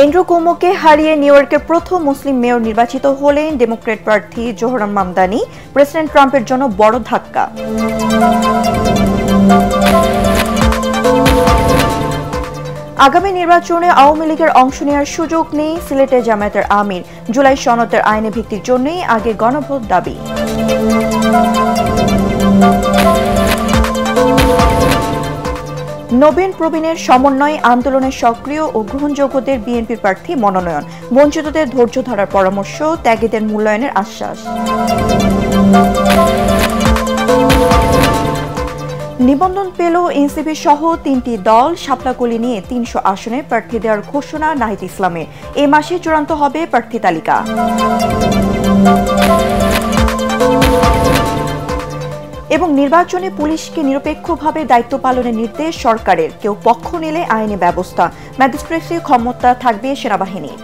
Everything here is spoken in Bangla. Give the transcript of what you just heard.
এন্ড্রু কুমোকে হারিয়ে নিউ ইয়র্কের প্রথম মুসলিম মেয়র নির্বাচিত হলেন ডেমোক্র্যাট প্রার্থী জোহরান মামদানি। প্রেসিডেন্ট ট্রাম্পের জন্য বড় ধাক্কা। আগামী নির্বাচনে আওয়ামী লীগের অংশ নেওয়ার সুযোগ নেই সিলেটে জামায়াতের আমির। জুলাই সনদের আইনি ভিত্তির জন্যই আগে গণভোট দাবি। নবীন প্রবীণের সমন্বয়ে আন্দোলনের সক্রিয় ও গ্রহণযোগ্যদের বিএনপি প্রার্থী মনোনয়ন। বঞ্চিতদের ধৈর্য ধরার পরামর্শ, ত্যাগীদের মূল্যায়নের আশ্বাস। নিবন্ধন পেল এনসিপি সহ ৩টি দল। শাপলাকলি নিয়ে ৩০০ আসনে প্রার্থী দেওয়ার ঘোষণা নাহিদ ইসলামের। এ মাসে চূড়ান্ত হবে প্রার্থী তালিকা। এবং নির্বাচনে পুলিশকে নিরপেক্ষভাবে দায়িত্ব পালনের নির্দেশ সরকারের। কেউ পক্ষ নিলে আইনি ব্যবস্থা। ম্যাজিস্ট্রেসি ক্ষমতা থাকবে সেনাবাহিনীর।